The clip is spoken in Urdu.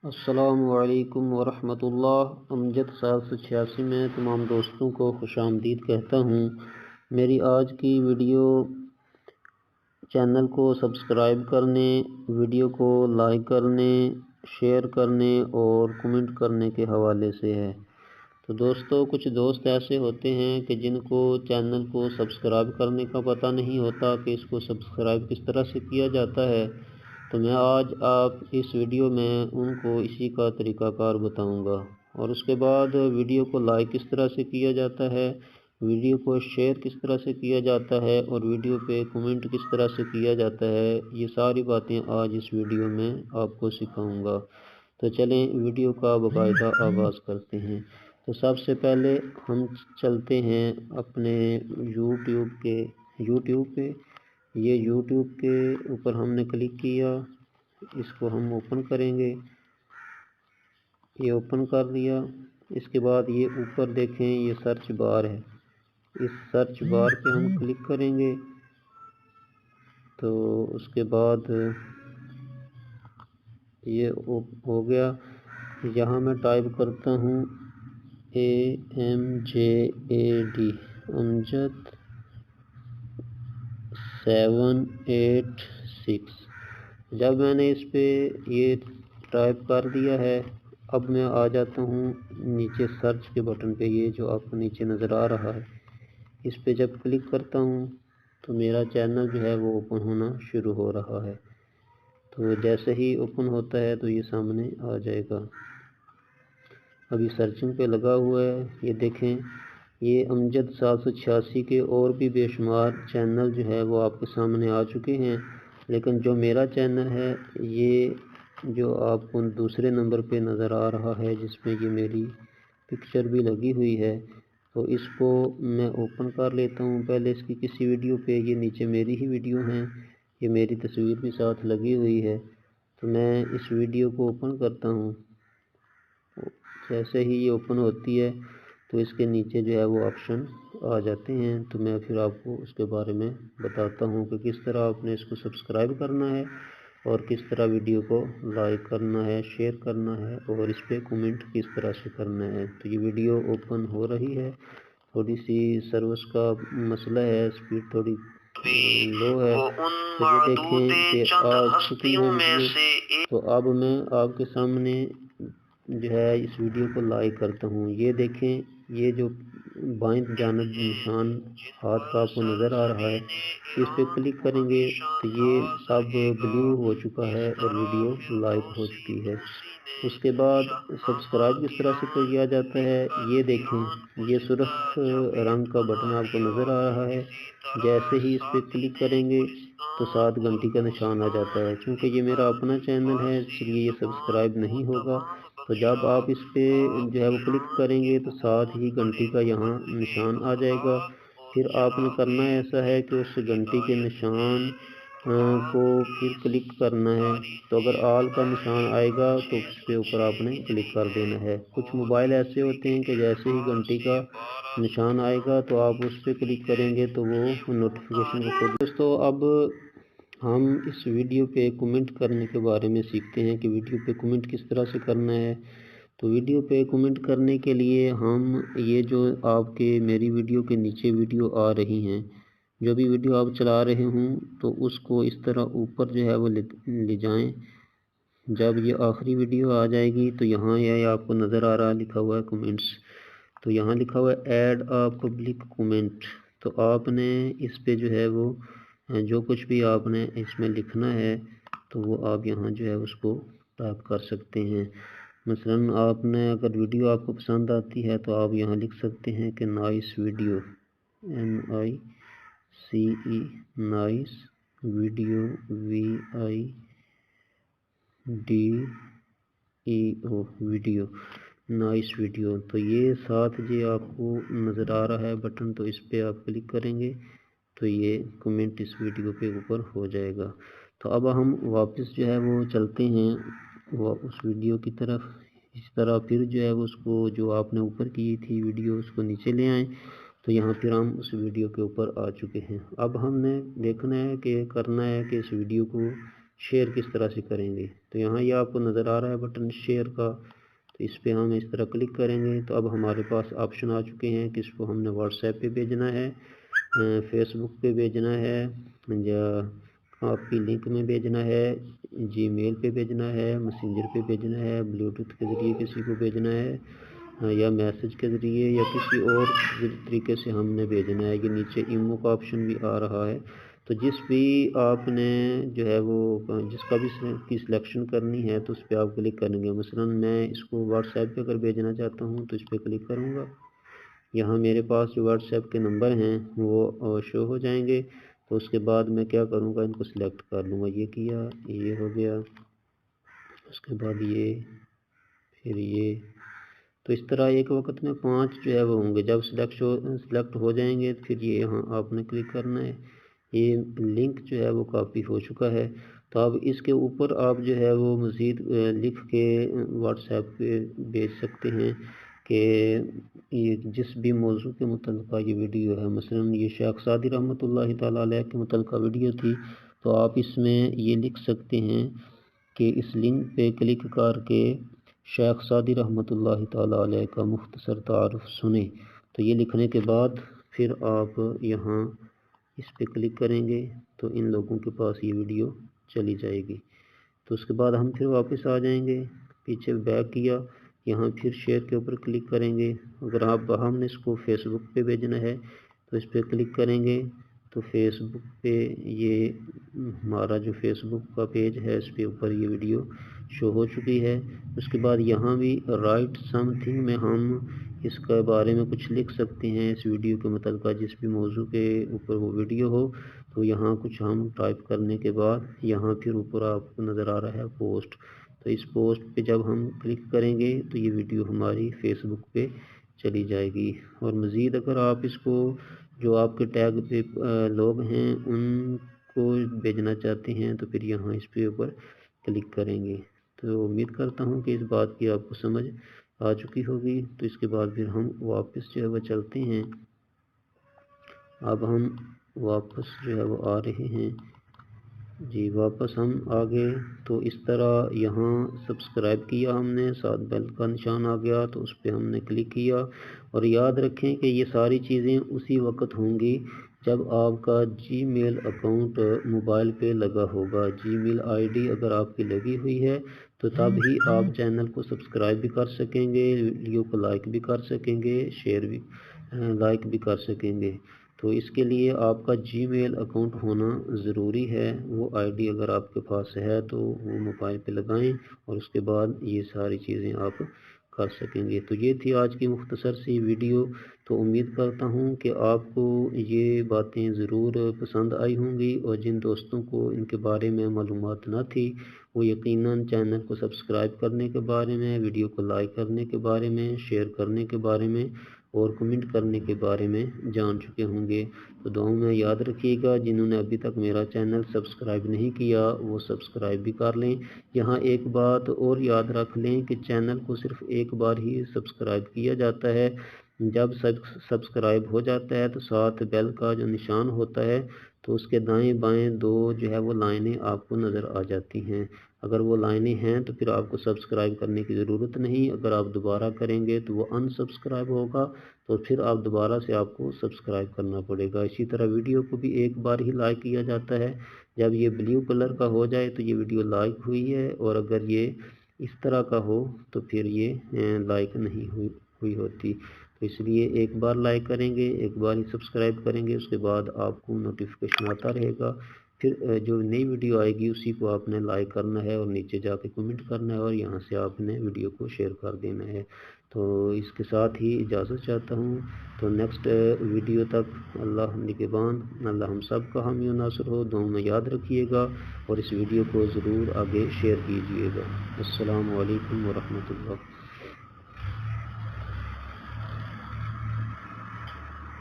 السلام علیکم ورحمۃ اللہ۔ امجد 786 میں تمام دوستوں کو خوش آمدید کہتا ہوں۔ میری آج کی ویڈیو چینل کو سبسکرائب کرنے، ویڈیو کو لائک کرنے، شیئر کرنے اور کمنٹ کرنے کے حوالے سے ہے۔ تو دوستو، کچھ دوست ایسے ہوتے ہیں کہ جن کو چینل کو سبسکرائب کرنے کا پتہ نہیں ہوتا کہ اس کو سبسکرائب کس طرح سے کیا جاتا ہے۔ تو میں آج آپ اس ویڈیو میں ان کو اسی کا طریقہ کار بتاؤں گا، اور اس کے بعد ویڈیو کو لائک کس طرح سے کیا جاتا ہے، ویڈیو کو شیئر کس طرح سے کیا جاتا ہے، اور ویڈیو پہ کمنٹ کس طرح سے کیا جاتا ہے۔ یہ ساری باتیں آج اس ویڈیو میں آپ کو سکھاؤں گا۔ تو چلیں ویڈیو کا باقاعدہ آغاز کرتے ہیں۔ تو سب سے پہلے ہم چلتے ہیں اپنے یوٹیوب پہ۔ یہ یوٹیوب کے اوپر ہم نے کلک کیا، اس کو ہم اوپن کریں گے۔ یہ اوپن کر لیا۔ اس کے بعد یہ اوپر دیکھیں، یہ سرچ بار ہے، اس سرچ بار پہ ہم کلک کریں گے۔ تو اس کے بعد یہ ہو گیا۔ یہاں میں ٹائپ کرتا ہوں AMJAD امجد 786۔ جب میں نے اس پہ یہ ٹائپ کر دیا ہے، اب میں آ جاتا ہوں نیچے سرچ کے بٹن پہ، یہ جو آپ کو نیچے نظر آ رہا ہے، اس پہ جب کلک کرتا ہوں تو میرا چینل جو ہے وہ اوپن ہونا شروع ہو رہا ہے۔ تو جیسے ہی اوپن ہوتا ہے تو یہ سامنے آ جائے گا۔ ابھی سرچنگ پہ لگا ہوا ہے۔ یہ دیکھیں، یہ امجد 786 کے اور بھی بے شمار چینل جو ہے وہ آپ کے سامنے آ چکے ہیں، لیکن جو میرا چینل ہے، یہ جو آپ کو دوسرے نمبر پہ نظر آ رہا ہے، جس میں یہ میری پکچر بھی لگی ہوئی ہے، تو اس کو میں اوپن کر لیتا ہوں پہلے اس کی کسی ویڈیو پہ۔ یہ نیچے میری ہی ویڈیو ہیں، یہ میری تصویر بھی ساتھ لگی ہوئی ہے۔ تو میں اس ویڈیو کو اوپن کرتا ہوں۔ جیسے ہی یہ اوپن ہوتی ہے تو اس کے نیچے جو ہے وہ آپشن آ جاتے ہیں۔ تو میں پھر آپ کو اس کے بارے میں بتاتا ہوں کہ کس طرح آپ نے اس کو سبسکرائب کرنا ہے، اور کس طرح ویڈیو کو لائک کرنا ہے، شیئر کرنا ہے، اور اس پہ کمنٹ کس طرح سے کرنا ہے۔ تو یہ ویڈیو اوپن ہو رہی ہے، تھوڑی سی سروس کا مسئلہ ہے، سپیڈ تھوڑی لو ہے۔ تو یہ دیکھیں کہ آ چکی ہے ویڈیو۔ تو اب میں آپ کے سامنے جو ہے اس ویڈیو کو لائک کرتا ہوں۔ یہ دیکھیں، یہ جو بائیں جانب نشان ہاتھ کا آپ کو نظر آ رہا ہے، اس پہ کلک کریں گے تو یہ سب بلو ہو چکا ہے اور ویڈیو لائک ہو چکی ہے۔ اس کے بعد سبسکرائب کس طرح سے کیا جاتا ہے، یہ دیکھیں، یہ سرخ رنگ کا بٹن آپ کو نظر آ رہا ہے۔ جیسے ہی اس پہ کلک کریں گے تو 7 گھنٹی کا نشان آ جاتا ہے۔ چونکہ یہ میرا اپنا چینل ہے، اس لیے یہ سبسکرائب نہیں ہوگا۔ تو جب آپ اس پہ جو ہے وہ کلک کریں گے تو 7 ہی گھنٹی کا یہاں نشان آ جائے گا۔ پھر آپ نے کرنا ایسا ہے کہ اس گھنٹی کے نشان کو پھر کلک کرنا ہے۔ تو اگر آل کا نشان آئے گا تو اس کے اوپر آپ نے کلک کر دینا ہے۔ کچھ موبائل ایسے ہوتے ہیں کہ جیسے ہی گھنٹی کا نشان آئے گا تو آپ اس پہ کلک کریں گے تو وہ نوٹیفیکیشن کو خود۔ دوستو، اب ہم اس ویڈیو پہ کمنٹ کرنے کے بارے میں سیکھتے ہیں کہ ویڈیو پہ کمنٹ کس طرح سے کرنا ہے۔ تو ویڈیو پہ کمنٹ کرنے کے لیے ہم یہ جو آپ کے میری ویڈیو کے نیچے ویڈیو آ رہی ہیں، جو بھی ویڈیو آپ چلا رہے ہوں، تو اس کو اس طرح اوپر جو ہے وہ لے جائیں۔ جب یہ آخری ویڈیو آ جائے گی تو یہاں یہ آپ کو نظر آ رہا لکھا ہوا ہے کمنٹس، تو یہاں لکھا ہوا ہے ایڈ آ پبلک کومنٹ۔ تو آپ نے اس پہ جو ہے وہ جو کچھ بھی آپ نے اس میں لکھنا ہے تو وہ آپ یہاں جو ہے اس کو ٹائپ کر سکتے ہیں۔ مثلاً آپ نے اگر ویڈیو آپ کو پسند آتی ہے تو آپ یہاں لکھ سکتے ہیں کہ nice video, NICE nice video, VIDEO video, nice video. تو یہ ساتھ جو آپ کو نظر آ رہا ہے بٹن، تو اس پہ آپ کلک کریں گے تو یہ کمنٹ اس ویڈیو کے اوپر ہو جائے گا۔ تو اب ہم واپس جو ہے وہ چلتے ہیں وہ اس ویڈیو کی طرف۔ اس طرح پھر جو ہے وہ اس کو جو آپ نے اوپر کی تھی ویڈیو، اس کو نیچے لے آئیں۔ تو یہاں پھر ہم اس ویڈیو کے اوپر آ چکے ہیں۔ اب ہم نے دیکھنا ہے کہ کرنا ہے کہ اس ویڈیو کو شیئر کس طرح سے کریں گے، تو یہاں یہ آپ کو نظر آ رہا ہے بٹن شیئر کا، تو اس پہ ہم اس طرح کلک کریں گے تو اب ہمارے پاس آپشن آ چکے ہیں کہ اس کو ہم نے واٹس ایپ پہ بھیجنا ہے، فیس بک پہ بھیجنا ہے، یا آپ کی لنک میں بھیجنا ہے، جی میل پہ بھیجنا ہے، میسنجر پہ بھیجنا ہے، بلوٹوتھ کے ذریعے کسی کو بھیجنا ہے، یا میسج کے ذریعے یا کسی اور طریقے سے ہم نے بھیجنا ہے۔ یہ نیچے ایمو کا آپشن بھی آ رہا ہے، تو جس بھی آپ نے جو ہے وہ جس کا بھی کی سلیکشن کرنی ہے تو اس پہ آپ کلک کریں گے۔ مثلا میں اس کو واٹس ایپ پہ اگر بھیجنا چاہتا ہوں تو اس پہ کلک کروں گا، یہاں میرے پاس جو واٹس ایپ کے نمبر ہیں وہ شو ہو جائیں گے، تو اس کے بعد میں کیا کروں گا، ان کو سلیکٹ کر لوں گا، یہ کیا، یہ ہو گیا، اس کے بعد یہ، پھر یہ، تو اس طرح ایک وقت میں 5 جو ہے وہ ہوں گے۔ جب سلیکٹ ہو جائیں گے پھر یہ یہاں آپ نے کلک کرنا ہے، یہ لنک جو ہے وہ کاپی ہو چکا ہے، تو اب اس کے اوپر آپ جو ہے وہ مزید لکھ کے واٹس ایپ پہ بھیج سکتے ہیں کہ یہ جس بھی موضوع کے متعلقہ یہ ویڈیو ہے، مثلا یہ شیخ سعدی رحمۃ اللہ تعالیٰ علیہ کے متعلقہ ویڈیو تھی، تو آپ اس میں یہ لکھ سکتے ہیں کہ اس لنک پہ کلک کر کے شیخ سعدی رحمۃ اللہ تعالیٰ علیہ کا مختصر تعارف سنیں، تو یہ لکھنے کے بعد پھر آپ یہاں اس پہ کلک کریں گے تو ان لوگوں کے پاس یہ ویڈیو چلی جائے گی، تو اس کے بعد ہم پھر واپس آ جائیں گے، پیچھے بیک کیا، یہاں پھر شیئر کے اوپر کلک کریں گے۔ اگر ہم نے اس کو فیس بک پہ بھیجنا ہے تو اس پہ کلک کریں گے، تو فیس بک پہ یہ ہمارا جو فیس بک کا پیج ہے اس پہ اوپر یہ ویڈیو شو ہو چکی ہے۔ اس کے بعد یہاں بھی رائٹ سم تھنگ میں ہم اس کے بارے میں کچھ لکھ سکتے ہیں، اس ویڈیو کے متعلقہ جس بھی موضوع کے اوپر وہ ویڈیو ہو، تو یہاں کچھ ہم ٹائپ کرنے کے بعد یہاں پھر اوپر آپ کو نظر آ رہا ہے پوسٹ، تو اس پوسٹ پہ جب ہم کلک کریں گے تو یہ ویڈیو ہماری فیس بک پہ چلی جائے گی۔ اور مزید اگر آپ اس کو جو آپ کے ٹیگ پہ لوگ ہیں ان کو بھیجنا چاہتے ہیں تو پھر یہاں اس پہ اوپر کلک کریں گے۔ تو امید کرتا ہوں کہ اس بات کی آپ کو سمجھ آ چکی ہوگی، تو اس کے بعد پھر ہم واپس جو ہے وہ چلتے ہیں۔ اب ہم واپس جو ہے وہ آ رہے ہیں، جی واپس ہم آگے، تو اس طرح یہاں سبسکرائب کیا ہم نے، ساتھ بیل کا نشان آ گیا تو اس پہ ہم نے کلک کیا، اور یاد رکھیں کہ یہ ساری چیزیں اسی وقت ہوں گی جب آپ کا جی میل اکاؤنٹ موبائل پہ لگا ہوگا۔ جی میل آئی ڈی اگر آپ کی لگی ہوئی ہے تو تب ہی آپ چینل کو سبسکرائب بھی کر سکیں گے، ویڈیو کو لائک بھی کر سکیں گے، شیئر بھی لائک بھی کر سکیں گے۔ تو اس کے لیے آپ کا جی میل اکاؤنٹ ہونا ضروری ہے، وہ آئی ڈی اگر آپ کے پاس ہے تو وہ موبائل پہ لگائیں، اور اس کے بعد یہ ساری چیزیں آپ کر سکیں گے۔ تو یہ تھی آج کی مختصر سی ویڈیو، تو امید کرتا ہوں کہ آپ کو یہ باتیں ضرور پسند آئی ہوں گی، اور جن دوستوں کو ان کے بارے میں معلومات نہ تھی وہ یقیناً چینل کو سبسکرائب کرنے کے بارے میں، ویڈیو کو لائک کرنے کے بارے میں، شیئر کرنے کے بارے میں اور کمنٹ کرنے کے بارے میں جان چکے ہوں گے۔ تو دعاؤں میں یاد رکھیے گا، جنہوں نے ابھی تک میرا چینل سبسکرائب نہیں کیا وہ سبسکرائب بھی کر لیں۔ یہاں ایک بات اور یاد رکھ لیں کہ چینل کو صرف ایک بار ہی سبسکرائب کیا جاتا ہے، جب سبسکرائب ہو جاتا ہے تو ساتھ بیل کا جو نشان ہوتا ہے تو اس کے دائیں بائیں 2 جو ہے وہ لائنیں آپ کو نظر آ جاتی ہیں، اگر وہ لائنیں ہیں تو پھر آپ کو سبسکرائب کرنے کی ضرورت نہیں، اگر آپ دوبارہ کریں گے تو وہ ان سبسکرائب ہوگا، تو پھر آپ دوبارہ سے آپ کو سبسکرائب کرنا پڑے گا۔ اسی طرح ویڈیو کو بھی ایک بار ہی لائک کیا جاتا ہے، جب یہ بلیو کلر کا ہو جائے تو یہ ویڈیو لائک ہوئی ہے، اور اگر یہ اس طرح کا ہو تو پھر یہ لائک نہیں ہوئی ہوتی، تو اس لیے ایک بار لائک کریں گے، ایک بار ہی سبسکرائب کریں گے، اس کے بعد آپ کو نوٹیفیکیشن آتا رہے گا، پھر جو نئی ویڈیو آئے گی اسی کو آپ نے لائک کرنا ہے اور نیچے جا کے کمنٹ کرنا ہے، اور یہاں سے آپ نے ویڈیو کو شیئر کر دینا ہے۔ تو اس کے ساتھ ہی اجازت چاہتا ہوں، تو نیکسٹ ویڈیو تک اللہ نگہبان، اللہ ہم سب کا حامی و ناصر ہو، دعاؤں میں یاد رکھیے گا، اور اس ویڈیو کو ضرور آگے شیئر کیجیے گا۔ السلام علیکم ورحمۃ اللہ۔